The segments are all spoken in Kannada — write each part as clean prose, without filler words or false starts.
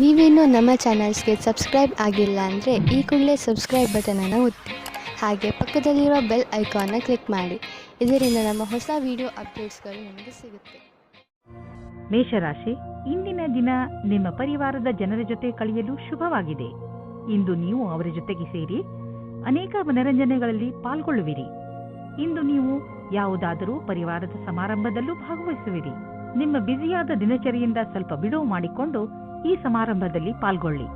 ನೀವೇನೂ ನಮ್ಮ ಚಾನಲ್ಸ್ಗೆ ಸಬ್ಸ್ಕ್ರೈಬ್ ಆಗಿಲ್ಲ ಅಂದರೆ ಈ ಕೂಡಲೇ ಸಬ್ಸ್ಕ್ರೈಬ್ ಬಟನನ್ನು ಒತ್ತಿ, ಹಾಗೆ ಪಕ್ಕದಲ್ಲಿರುವ ಬೆಲ್ ಐಕಾನ್ನ ಕ್ಲಿಕ್ ಮಾಡಿ. ಇದರಿಂದ ನಮ್ಮ ಹೊಸ ವಿಡಿಯೋ ಅಪ್ಡೇಟ್ಸ್ಗಳು ನಿಮಗೆ ಸಿಗುತ್ತೆ. ಮೇಷರಾಶಿ, ಇಂದಿನ ದಿನ ನಿಮ್ಮ ಪರಿವಾರದ ಜನರ ಜೊತೆ ಕಳೆಯಲು ಶುಭವಾಗಿದೆ. ಇಂದು ನೀವು ಅವರ ಜೊತೆಗೆ ಸೇರಿ ಅನೇಕ ಮನರಂಜನೆಗಳಲ್ಲಿ ಪಾಲ್ಗೊಳ್ಳುವಿರಿ. ಇಂದು ನೀವು ಯಾವುದಾದರೂ ಪರಿವಾರದ ಸಮಾರಂಭದಲ್ಲೂ ಭಾಗವಹಿಸುವಿರಿ. ನಿಮ್ಮ ಬ್ಯುಸಿಯಾದ ದಿನಚರಿಯಿಂದ ಸ್ವಲ್ಪ ಬಿಡುವು ಮಾಡಿಕೊಂಡು ಈ ಸಮಾರಂಭದಲ್ಲಿ ಪಾಲ್ಗೊಳ್ಳಿ.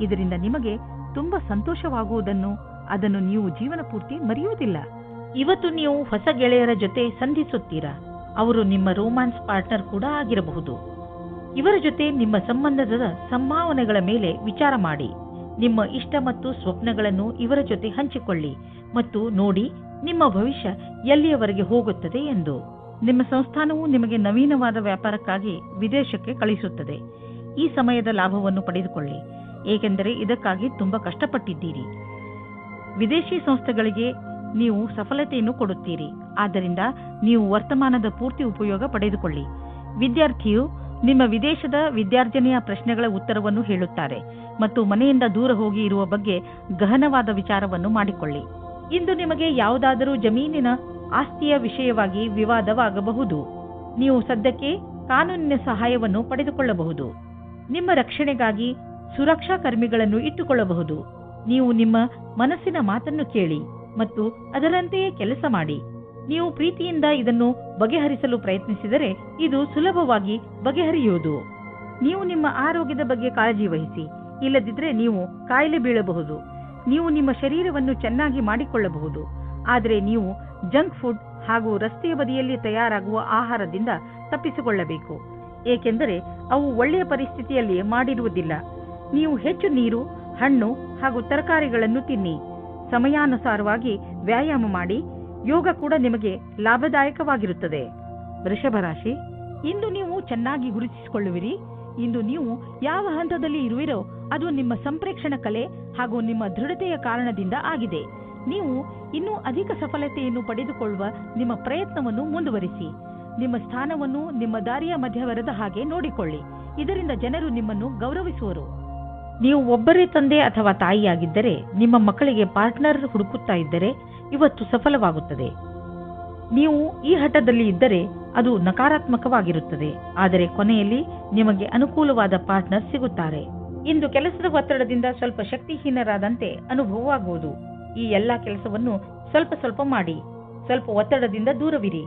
ಇದರಿಂದ ನಿಮಗೆ ತುಂಬಾ ಸಂತೋಷವಾಗುವುದನ್ನು ಅದನ್ನು ನೀವು ಜೀವನ ಪೂರ್ತಿ ಮರೆಯುವುದಿಲ್ಲ. ಇವತ್ತು ನೀವು ಹೊಸ ಗೆಳೆಯರ ಜೊತೆ ಸಂಧಿಸುತ್ತೀರಾ. ಅವರು ನಿಮ್ಮ ರೋಮ್ಯಾನ್ಸ್ ಪಾರ್ಟ್ನರ್ ಕೂಡ ಆಗಿರಬಹುದು. ಇವರ ಜೊತೆ ನಿಮ್ಮ ಸಂಬಂಧದ ಸಂಭಾವನೆಗಳ ಮೇಲೆ ವಿಚಾರ ಮಾಡಿ. ನಿಮ್ಮ ಇಷ್ಟ ಮತ್ತು ಸ್ವಪ್ನಗಳನ್ನು ಇವರ ಜೊತೆ ಹಂಚಿಕೊಳ್ಳಿ ಮತ್ತು ನೋಡಿ ನಿಮ್ಮ ಭವಿಷ್ಯ ಎಲ್ಲಿಯವರೆಗೆ ಹೋಗುತ್ತದೆ ಎಂದು. ನಿಮ್ಮ ಸಂಸ್ಥಾನವು ನಿಮಗೆ ನವೀನವಾದ ವ್ಯಾಪಾರಕ್ಕಾಗಿ ವಿದೇಶಕ್ಕೆ ಕಳಿಸುತ್ತದೆ. ಈ ಸಮಯದ ಲಾಭವನ್ನು ಪಡೆದುಕೊಳ್ಳಿ, ಏಕೆಂದರೆ ಇದಕ್ಕಾಗಿ ತುಂಬಾ ಕಷ್ಟಪಟ್ಟಿದ್ದೀರಿ. ವಿದೇಶಿ ಸಂಸ್ಥೆಗಳಿಗೆ ನೀವು ಸಫಲತೆಯನ್ನು ಕೊಡುತ್ತೀರಿ, ಆದ್ದರಿಂದ ನೀವು ವರ್ತಮಾನದ ಪೂರ್ತಿ ಉಪಯೋಗ ಪಡೆದುಕೊಳ್ಳಿ. ವಿದ್ಯಾರ್ಥಿಯು ನಿಮ್ಮ ವಿದೇಶದ ವಿದ್ಯಾರ್ಜನೆಯ ಪ್ರಶ್ನೆಗಳ ಉತ್ತರವನ್ನು ಹೇಳುತ್ತಾರೆ ಮತ್ತು ಮನೆಯಿಂದ ದೂರ ಹೋಗಿ ಇರುವ ಬಗ್ಗೆ ಗಹನವಾದ ವಿಚಾರವನ್ನು ಮಾಡಿಕೊಳ್ಳಿ. ಇಂದು ನಿಮಗೆ ಯಾವುದಾದರೂ ಜಮೀನಿನ ಆಸ್ತಿಯ ವಿಷಯವಾಗಿ ವಿವಾದವಾಗಬಹುದು. ನೀವು ಸದ್ಯಕ್ಕೆ ಕಾನೂನಿನ ಸಹಾಯವನ್ನು ಪಡೆದುಕೊಳ್ಳಬಹುದು. ನಿಮ್ಮ ರಕ್ಷಣೆಗಾಗಿ ಸುರಕ್ಷಾ ಕರ್ಮಿಗಳನ್ನು ಇಟ್ಟುಕೊಳ್ಳಬಹುದು. ನೀವು ನಿಮ್ಮ ಮನಸ್ಸಿನ ಮಾತನ್ನು ಕೇಳಿ ಮತ್ತು ಅದರಂತೆಯೇ ಕೆಲಸ ಮಾಡಿ. ನೀವು ಪ್ರೀತಿಯಿಂದ ಇದನ್ನು ಬಗೆಹರಿಸಲು ಪ್ರಯತ್ನಿಸಿದರೆ ಇದು ಸುಲಭವಾಗಿ ಬಗೆಹರಿಯುವುದು. ನೀವು ನಿಮ್ಮ ಆರೋಗ್ಯದ ಬಗ್ಗೆ ಕಾಳಜಿ ವಹಿಸಿ, ಇಲ್ಲದಿದ್ದರೆ ನೀವು ಕಾಯಿಲೆ ಬೀಳಬಹುದು. ನೀವು ನಿಮ್ಮ ಶರೀರವನ್ನು ಚೆನ್ನಾಗಿ ಮಾಡಿಕೊಳ್ಳಬಹುದು, ಆದರೆ ನೀವು ಜಂಕ್ ಫುಡ್ ಹಾಗೂ ರಸ್ತೆಯ ಬದಿಯಲ್ಲಿ ತಯಾರಾಗುವ ಆಹಾರದಿಂದ ತಪ್ಪಿಸಿಕೊಳ್ಳಬೇಕು, ಏಕೆಂದರೆ ಅವು ಒಳ್ಳೆಯ ಪರಿಸ್ಥಿತಿಯಲ್ಲಿ ಮಾಡಿರುವುದಿಲ್ಲ. ನೀವು ಹೆಚ್ಚು ನೀರು, ಹಣ್ಣು ಹಾಗೂ ತರಕಾರಿಗಳನ್ನು ತಿನ್ನಿ. ಸಮಯಾನುಸಾರವಾಗಿ ವ್ಯಾಯಾಮ ಮಾಡಿ. ಯೋಗ ಕೂಡ ನಿಮಗೆ ಲಾಭದಾಯಕವಾಗಿರುತ್ತದೆ. ವೃಷಭ ರಾಶಿ, ಇಂದು ನೀವು ಚೆನ್ನಾಗಿ ಗುರುತಿಸಿಕೊಳ್ಳುವಿರಿ. ಇಂದು ನೀವು ಯಾವ ಹಂತದಲ್ಲಿ ಇರುವಿರೋ ಅದು ನಿಮ್ಮ ಸಂಪ್ರೇಕ್ಷಣ ಕಲೆ ಹಾಗೂ ನಿಮ್ಮ ದೃಢತೆಯ ಕಾರಣದಿಂದ ಆಗಿದೆ. ನೀವು ಇನ್ನೂ ಅಧಿಕ ಸಫಲತೆಯನ್ನು ಪಡೆದುಕೊಳ್ಳುವ ನಿಮ್ಮ ಪ್ರಯತ್ನವನ್ನು ಮುಂದುವರಿಸಿ. ನಿಮ್ಮ ಸ್ಥಾನವನ್ನು ನಿಮ್ಮ ದಾರಿಯ ಮಧ್ಯವರದ ಹಾಗೆ ನೋಡಿಕೊಳ್ಳಿ. ಇದರಿಂದ ಜನರು ನಿಮ್ಮನ್ನು ಗೌರವಿಸುವರು. ನೀವು ಒಬ್ಬರೇ ತಂದೆ ಅಥವಾ ತಾಯಿಯಾಗಿದ್ದರೆ ನಿಮ್ಮ ಮಕ್ಕಳಿಗೆ ಪಾರ್ಟ್ನರ್ ಹುಡುಕುತ್ತಾ ಇದ್ದರೆ ಇವತ್ತು ಸಫಲವಾಗುತ್ತದೆ. ನೀವು ಈ ಹಠದಲ್ಲಿ ಇದ್ದರೆ ಅದು ನಕಾರಾತ್ಮಕವಾಗಿರುತ್ತದೆ, ಆದರೆ ಕೊನೆಯಲ್ಲಿ ನಿಮಗೆ ಅನುಕೂಲವಾದ ಪಾರ್ಟ್ನರ್ ಸಿಗುತ್ತಾರೆ. ಇಂದು ಕೆಲಸದ ಒತ್ತಡದಿಂದ ಸ್ವಲ್ಪ ಶಕ್ತಿಹೀನರಾದಂತೆ ಅನುಭವವಾಗುವುದು. ಈ ಎಲ್ಲಾ ಕೆಲಸವನ್ನು ಸ್ವಲ್ಪ ಸ್ವಲ್ಪ ಮಾಡಿ. ಸ್ವಲ್ಪ ಒತ್ತಡದಿಂದ ದೂರವಿರಿ.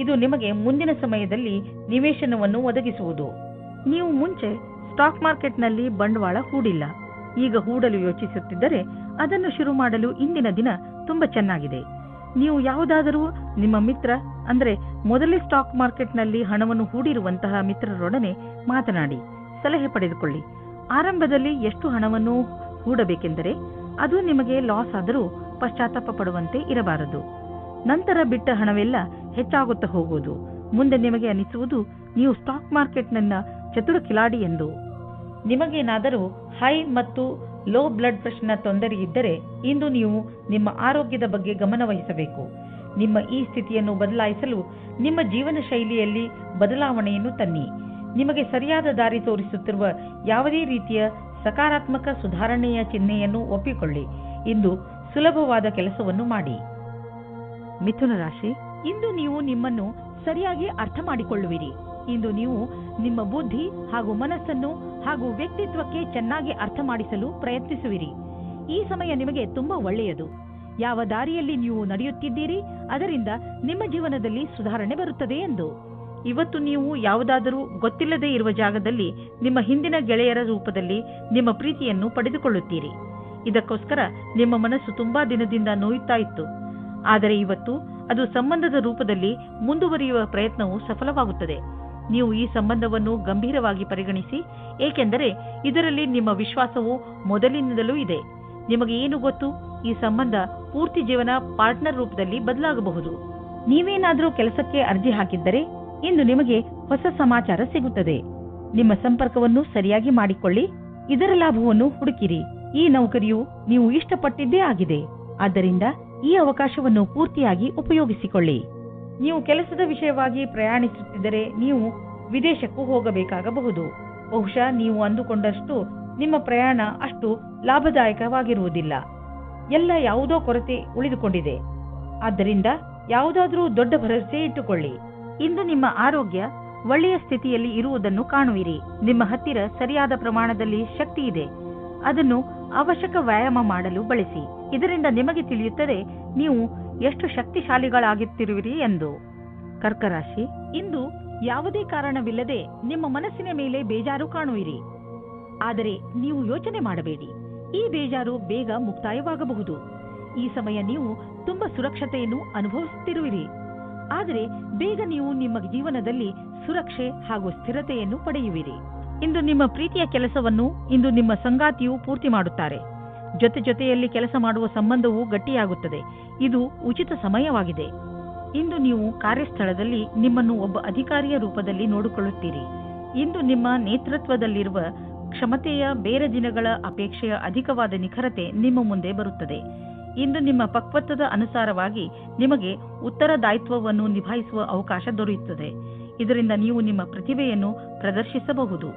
ಇದು ನಿಮಗೆ ಮುಂದಿನ ಸಮಯದಲ್ಲಿ ನಿವೇಶನವನ್ನು ಒದಗಿಸುವುದು. ನೀವು ಮುಂಚೆ ಸ್ಟಾಕ್ ಮಾರ್ಕೆಟ್ನಲ್ಲಿ ಬಂಡವಾಳ ಹೂಡಿಲ್ಲ, ಈಗ ಹೂಡಲು ಯೋಚಿಸುತ್ತಿದ್ದರೆ ಅದನ್ನು ಶುರು ಮಾಡಲು ಇಂದಿನ ದಿನ ತುಂಬಾ ಚೆನ್ನಾಗಿದೆ. ನೀವು ಯಾವುದಾದರೂ ನಿಮ್ಮ ಮಿತ್ರ, ಅಂದರೆ ಮೊದಲೇ ಸ್ಟಾಕ್ ಮಾರ್ಕೆಟ್ನಲ್ಲಿ ಹಣವನ್ನು ಹೂಡಿರುವಂತಹ ಮಿತ್ರರೊಡನೆ ಮಾತನಾಡಿ ಸಲಹೆ ಪಡೆದುಕೊಳ್ಳಿ. ಆರಂಭದಲ್ಲಿ ಎಷ್ಟು ಹಣವನ್ನು ಹೂಡಬೇಕೆಂದರೆ ಅದು ನಿಮಗೆ ಲಾಸ್ ಆದರೂ ಪಶ್ಚಾತ್ತಾಪ ಪಡುವಂತೆ ಇರಬಾರದು. ನಂತರ ಬಿಟ್ಟ ಹಣವೆಲ್ಲ ಹೆಚ್ಚಾಗುತ್ತಾ ಹೋಗುವುದು. ಮುಂದೆ ನಿಮಗೆ ಅನಿಸುವುದು ನೀವು ಸ್ಟಾಕ್ ಮಾರ್ಕೆಟ್ನ ಚತುರ ಕಿಲಾಡಿ ಎಂದು. ನಿಮಗೇನಾದರೂ ಹೈ ಮತ್ತು ಲೋ ಬ್ಲಡ್ ಪ್ರೆಷರ್ನ ತೊಂದರೆ ಇದ್ದರೆ ಇಂದು ನೀವು ನಿಮ್ಮ ಆರೋಗ್ಯದ ಬಗ್ಗೆ ಗಮನ ವಹಿಸಬೇಕು. ನಿಮ್ಮ ಈ ಸ್ಥಿತಿಯನ್ನು ಬದಲಾಯಿಸಲು ನಿಮ್ಮ ಜೀವನ ಶೈಲಿಯಲ್ಲಿ ಬದಲಾವಣೆಯನ್ನು ತನ್ನಿ. ನಿಮಗೆ ಸರಿಯಾದ ದಾರಿ ತೋರಿಸುತ್ತಿರುವ ಯಾವುದೇ ರೀತಿಯ ಸಕಾರಾತ್ಮಕ ಸುಧಾರಣೆಯ ಚಿಹ್ನೆಯನ್ನು ಒಪ್ಪಿಕೊಳ್ಳಿ. ಇಂದು ಸುಲಭವಾದ ಕೆಲಸವನ್ನು ಮಾಡಿ. ಮಿಥುನ ರಾಶಿ, ಇಂದು ನೀವು ನಿಮ್ಮನ್ನು ಸರಿಯಾಗಿ ಅರ್ಥ ಮಾಡಿಕೊಳ್ಳುವಿರಿ. ಇಂದು ನೀವು ನಿಮ್ಮ ಬುದ್ಧಿ ಹಾಗೂ ಮನಸ್ಸನ್ನು ಹಾಗೂ ವ್ಯಕ್ತಿತ್ವಕ್ಕೆ ಚೆನ್ನಾಗಿ ಅರ್ಥ ಮಾಡಿಸಲು ಪ್ರಯತ್ನಿಸುವಿರಿ. ಈ ಸಮಯ ನಿಮಗೆ ತುಂಬಾ ಒಳ್ಳೆಯದು. ಯಾವ ದಾರಿಯಲ್ಲಿ ನೀವು ನಡೆಯುತ್ತಿದ್ದೀರಿ ಅದರಿಂದ ನಿಮ್ಮ ಜೀವನದಲ್ಲಿ ಸುಧಾರಣೆ ಬರುತ್ತದೆ ಎಂದು. ಇವತ್ತು ನೀವು ಯಾವುದಾದರೂ ಗೊತ್ತಿಲ್ಲದೆ ಇರುವ ಜಾಗದಲ್ಲಿ ನಿಮ್ಮ ಹಿಂದಿನ ಗೆಳೆಯರ ರೂಪದಲ್ಲಿ ನಿಮ್ಮ ಪ್ರೀತಿಯನ್ನು ಪಡೆದುಕೊಳ್ಳುತ್ತೀರಿ. ಇದಕ್ಕೋಸ್ಕರ ನಿಮ್ಮ ಮನಸ್ಸು ತುಂಬಾ ದಿನದಿಂದ ನೋಯುತ್ತಾ ಇತ್ತು, ಆದರೆ ಇವತ್ತು ಅದು ಸಂಬಂಧದ ರೂಪದಲ್ಲಿ ಮುಂದುವರಿಯುವ ಪ್ರಯತ್ನವು ಸಫಲವಾಗುತ್ತದೆ. ನೀವು ಈ ಸಂಬಂಧವನ್ನು ಗಂಭೀರವಾಗಿ ಪರಿಗಣಿಸಿ, ಏಕೆಂದರೆ ಇದರಲ್ಲಿ ನಿಮ್ಮ ವಿಶ್ವಾಸವು ಮೊದಲಿನಿಂದಲೂ ಇದೆ. ನಿಮಗೆ ಏನು ಗೊತ್ತು, ಈ ಸಂಬಂಧ ಪೂರ್ತಿ ಜೀವನ ಪಾರ್ಟ್ನರ್ ರೂಪದಲ್ಲಿ ಬದಲಾಗಬಹುದು. ನೀವೇನಾದರೂ ಕೆಲಸಕ್ಕೆ ಅರ್ಜಿ ಹಾಕಿದ್ದರೆ ಇಂದು ನಿಮಗೆ ಹೊಸ ಸಮಾಚಾರ ಸಿಗುತ್ತದೆ. ನಿಮ್ಮ ಸಂಪರ್ಕವನ್ನು ಸರಿಯಾಗಿ ಮಾಡಿಕೊಳ್ಳಿ. ಇದರ ಲಾಭವನ್ನು ಹುಡುಕಿರಿ. ಈ ನೌಕರಿಯು ನೀವು ಇಷ್ಟಪಟ್ಟಿದ್ದೇ ಆಗಿದೆ, ಆದ್ದರಿಂದ ಈ ಅವಕಾಶವನ್ನು ಪೂರ್ತಿಯಾಗಿ ಉಪಯೋಗಿಸಿಕೊಳ್ಳಿ. ನೀವು ಕೆಲಸದ ವಿಷಯವಾಗಿ ಪ್ರಯಾಣಿಸುತ್ತಿದ್ದರೆ ನೀವು ವಿದೇಶಕ್ಕೂ ಹೋಗಬೇಕಾಗಬಹುದು. ಬಹುಶಃ ನೀವು ಅಂದುಕೊಂಡಷ್ಟು ನಿಮ್ಮ ಪ್ರಯಾಣ ಅಷ್ಟು ಲಾಭದಾಯಕವಾಗಿರುವುದಿಲ್ಲ. ಎಲ್ಲ ಯಾವುದೋ ಕೊರತೆ ಉಳಿದುಕೊಂಡಿದೆ. ಆದ್ದರಿಂದ ಯಾವುದಾದ್ರೂ ದೊಡ್ಡ ಭರವಸೆ ಇಟ್ಟುಕೊಳ್ಳಿ. ಇಂದು ನಿಮ್ಮ ಆರೋಗ್ಯ ಒಳ್ಳೆಯ ಸ್ಥಿತಿಯಲ್ಲಿ ಇರುವುದನ್ನು ಕಾಣುವಿರಿ. ನಿಮ್ಮ ಹತ್ತಿರ ಸರಿಯಾದ ಪ್ರಮಾಣದಲ್ಲಿ ಶಕ್ತಿ ಇದೆ. ಅದನ್ನು ಅವಶ್ಯಕ ವ್ಯಾಯಾಮ ಮಾಡಲು ಬಳಸಿ. ಇದರಿಂದ ನಿಮಗೆ ತಿಳಿಯುತ್ತದೆ ನೀವು ಎಷ್ಟು ಶಕ್ತಿಶಾಲಿಗಳಾಗುತ್ತಿರುವಿರಿ ಎಂದು. ಕರ್ಕರಾಶಿ, ಇಂದು ಯಾವುದೇ ಕಾರಣವಿಲ್ಲದೆ ನಿಮ್ಮ ಮನಸ್ಸಿನ ಮೇಲೆ ಬೇಜಾರು ಕಾಣುವಿರಿ. ಆದರೆ ನೀವು ಯೋಚನೆ ಮಾಡಬೇಡಿ, ಈ ಬೇಜಾರು ಬೇಗ ಮುಕ್ತಾಯವಾಗಬಹುದು. ಈ ಸಮಯ ನೀವು ತುಂಬಾ ಸುರಕ್ಷತೆಯನ್ನು ಅನುಭವಿಸುತ್ತಿರುವಿರಿ. ಆದರೆ ಬೇಗ ನೀವು ನಿಮ್ಮ ಜೀವನದಲ್ಲಿ ಸುರಕ್ಷೆ ಹಾಗೂ ಸ್ಥಿರತೆಯನ್ನು ಪಡೆಯುವಿರಿ. ಇಂದು ನಿಮ್ಮ ಪ್ರೀತಿಯ ಕೆಲಸವನ್ನು ಇಂದು ನಿಮ್ಮ ಸಂಗಾತಿಯು ಪೂರ್ತಿ ಮಾಡುತ್ತಾರೆ. ಜೊತೆಯಲ್ಲಿ ಕೆಲಸ ಮಾಡುವ ಸಂಬಂಧವು ಗಟ್ಟಿಯಾಗುತ್ತದೆ. ಇದು ಉಚಿತ ಸಮಯವಾಗಿದೆ. ಇಂದು ನೀವು ಕಾರ್ಯಸ್ಥಳದಲ್ಲಿ ನಿಮ್ಮನ್ನು ಒಬ್ಬ ಅಧಿಕಾರಿಯ ರೂಪದಲ್ಲಿ ನೋಡಿಕೊಳ್ಳುತ್ತೀರಿ. ಇಂದು ನಿಮ್ಮ ನೇತೃತ್ವದಲ್ಲಿರುವ ಕ್ಷಮತೆಯ ಬೇರೆ ದಿನಗಳ ಅಪೇಕ್ಷೆಯ ಅಧಿಕವಾದ ನಿಖರತೆ ನಿಮ್ಮ ಮುಂದೆ ಬರುತ್ತದೆ. ಇಂದು ನಿಮ್ಮ ಪಕ್ವತ್ವದ ಅನುಸಾರವಾಗಿ ನಿಮಗೆ ಉತ್ತರದಾಯಿತ್ವವನ್ನು ನಿಭಾಯಿಸುವ ಅವಕಾಶ ದೊರೆಯುತ್ತದೆ. ಇದರಿಂದ ನೀವು ನಿಮ್ಮ ಪ್ರತಿಭೆಯನ್ನು ಪ್ರದರ್ಶಿಸಬಹುದು.